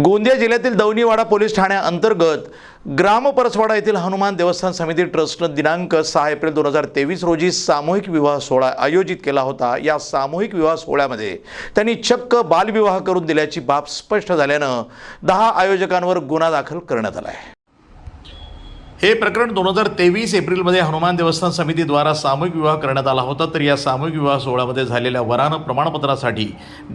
गोंदिया जिल्ह्यातील दौनीवाडा पोलीस ठाण्याअंतर्गत ग्राम परसवाडा येथील हनुमान देवस्थान समिती ट्रस्टनं दिनांक 6 एप्रिल 2023 रोजी सामूहिक विवाह सोहळा आयोजित केला होता। या सामूहिक विवाह सोहळ्यामध्ये त्यांनी चक्क बालविवाह करून दिल्याची बाब स्पष्ट झाल्यानं 10 आयोजकांवर गुन्हा दाखल करण्यात आला आहे। हे प्रकरण 2023 एप्रिलमध्ये हनुमान देवस्थान समितीद्वारा सामूहिक विवाह करण्यात आला होता। तर या सामूहिक विवाह सोहळ्यामध्ये झालेल्या वरानं प्रमाणपत्रासाठी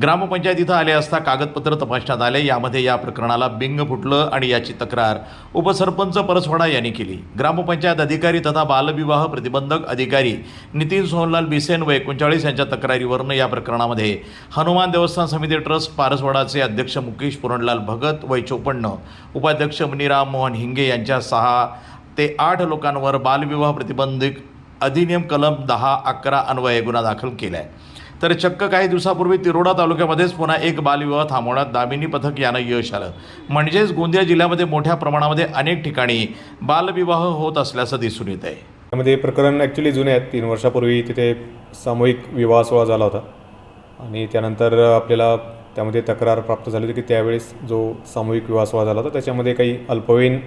ग्रामपंचायत इथं आले असता कागदपत्र तपासण्यात आले। यामध्ये या प्रकरणाला बिंग फुटलं आणि याची तक्रार उपसरपंच परसवाडा यांनी केली। ग्रामपंचायत अधिकारी तथा बालविवाह प्रतिबंधक अधिकारी नितीन सोहनलाल बिसेन व 39 यांच्या तक्रारीवरून या प्रकरणामध्ये हनुमान देवस्थान समिती ट्रस्ट परसवाडाचे अध्यक्ष मुकेश पुरणलाल भगत वय 54, उपाध्यक्ष मनीराम मोहन हिंगे यांच्या 6 ते 8 लोकांवर बालविवाह प्रतिबंधक अधिनियम कलम 10-11 अन्वये गुन्हा दाखल केला आहे। तर चक्क काही दिवसापूर्वी तिरोडा तालुक्यामध्येच पुन्हा एक बालविवाह थांबवण्यात दामिनी पथक यानं यश आलं। म्हणजेच गोंदिया जिल्ह्यामध्ये मोठ्या प्रमाणामध्ये अनेक ठिकाणी बालविवाह होत असल्याचं दिसून येत आहे। त्यामध्ये प्रकरण ॲक्च्युली जुने आहेत। 3 वर्षापूर्वी तिथे सामूहिक विवाह सोहळा झाला होता आणि त्यानंतर आपल्याला त्यामध्ये तक्रार प्राप्त झाली होती की त्यावेळेस जो सामूहिक विवाह सोहळा झाला होता त्याच्यामध्ये काही अल्पवयीन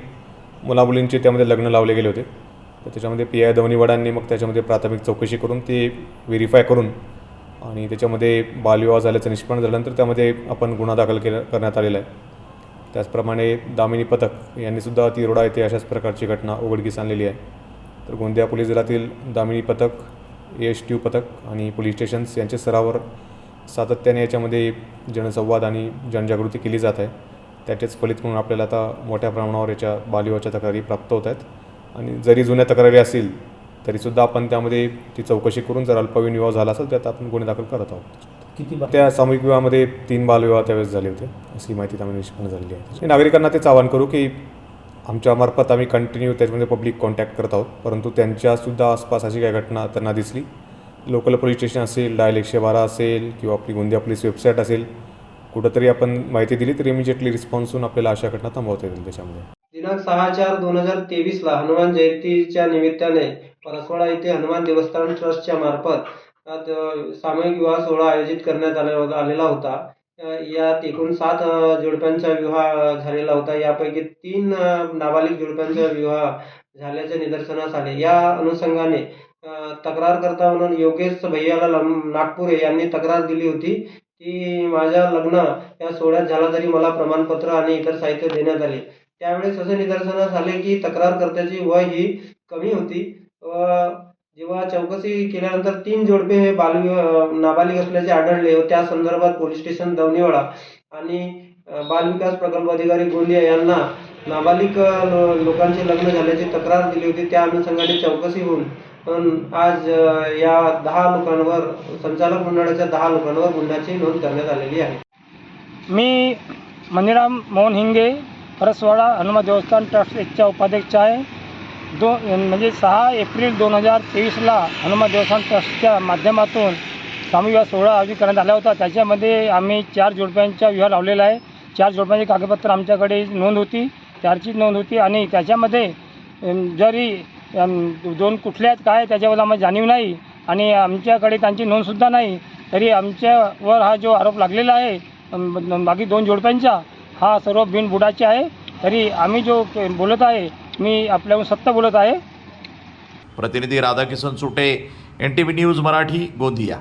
मुलामुलींचे त्यामध्ये लग्न लावले गेले होते। तर त्याच्यामध्ये PI दौनीवाडांनी मग त्याच्यामध्ये प्राथमिक चौकशी करून ते व्हेरीफाय करून आणि त्याच्यामध्ये बालविवाह झाल्याचं निष्पन्न झाल्यानंतर त्यामध्ये आपण गुन्हा दाखल करण्यात आलेला आहे। त्याचप्रमाणे दामिनी पथक यांनीसुद्धा तिरोडा येथे अशाच प्रकारची घटना उघडकीस आणलेली आहे। तर गोंदिया पोलीस दलातील दामिनी पथक, ASTU पथक आणि पोलीस स्टेशन्स यांच्या स्तरावर सातत्याने याच्यामध्ये जनसंवाद आणि जनजागृती केली जात आहे। त्याचेच फलित म्हणून आपल्याला आता मोठ्या प्रमाणावर याच्या बालविवाहाच्या तक्रारी प्राप्त होत आहेत आणि जरी जुन्या तक्रारी असतील तरीसुद्धा आपण त्यामध्ये ती चौकशी करून जर अल्पवयीन विवाह झाला असेल त्यात आपण गुन्हे दाखल करत आहोत। त्या सामूहिक विवाहामध्ये 3 बालविवाह त्यावेळेस झाले होते अशी माहिती त्यामध्ये निष्पन्न झालेली आहे। नागरिकांना तेच आवाहन करू की आमच्यामार्फत आम्ही कंटिन्यू त्याच्यामध्ये पब्लिक कॉन्टॅक्ट करत आहोत, परंतु त्यांच्यासुद्धा आसपास अशी काही घटना त्यांना दिसली, लोकल पोलीस स्टेशन असेल, डायल 112 असेल किंवा आपली गोंदिया पोलीस वेबसाईट असेल, कुठंतरी आपण माहिती दिली तर इमिजिएटली रिस्पॉन्स होऊन आपल्याला अशा घटना थांबवता येतील। त्याच्यामध्ये दिनांक 6/4/2023 ला हनुमान जयंतीच्या निमित्ताने परसवाडा येथे हनुमान देवस्थान ट्रस्टच्या मार्फत सामूहिक विवाह सोहळा आयोजित करण्यात आलेला होता। यात एकूण 7 जोडप्यांचा विवाह झालेला होता। यापैकी 3 नाबालिग जोडप्यांचा विवाह झाल्याचे निदर्शनास आले। या अनुषंगाने तक्रारकर्ता म्हणून योगेश भैयाला नागपुरे यांनी तक्रार दिली होती की माझ्या लग्न या सोहळ्यात झाला तरी मला प्रमाणपत्र आणि इतर साहित्य देण्यात आले। त्यावेळेस असे निदर्शनास आले की तक्रारकर्त्याची वय ही कमी होती व जेव्हा चौकशी केल्यानंतर 3 जोडपे हे नाबालिग असल्याचे आढळले व त्या संदर्भात पोलीस स्टेशन दौनीवाडा आणि बालविकास प्रकल्प अधिकारी गोंदिया यांना नाबालिग लोकांचे लग्न झाल्याची तक्रार दिली होती। त्या अनुषंगाने चौकशी होऊन आज या 10 लोकांवर संचालक मंडळाच्या 10 लोकांवर गुन्ह्याची नोंद करण्यात आलेली आहे। मी मनीराम मोहन हिंगे परसवाडा हनुमान देवस्थान ट्रस्ट 1चा उपाध्यक्ष आहे। म्हणजे 6 एप्रिल 2023 ला हनुमान देवस्थान ट्रस्टच्या माध्यमातून सामूहिक विवाह सोहळा आयोजित करण्यात आला होता। त्याच्यामध्ये आम्ही 4 जोडप्यांचा विवाह लावलेला आहे। 4 जोडप्यांचे कागदपत्र आमच्याकडे नोंद होती, 4ची नोंद होती आणि त्याच्यामध्ये जरी 2 कुठले आहेत काय त्याच्याबद्दल आम्हाला जाणीव नाही आणि आमच्याकडे त्यांची नोंदसुद्धा नाही, तरी आमच्यावर हा जो आरोप लागलेला आहे बाकी 2 जोडप्यांचा हा सर्व बिनबुडाचे आहे। तरी आम्ही जो बोलत आहे मी आपल्याहून सत्य बोलत आहे। प्रतिनिधी राधाकिशन सुटे, NTV न्यूज मराठी, गोंदिया।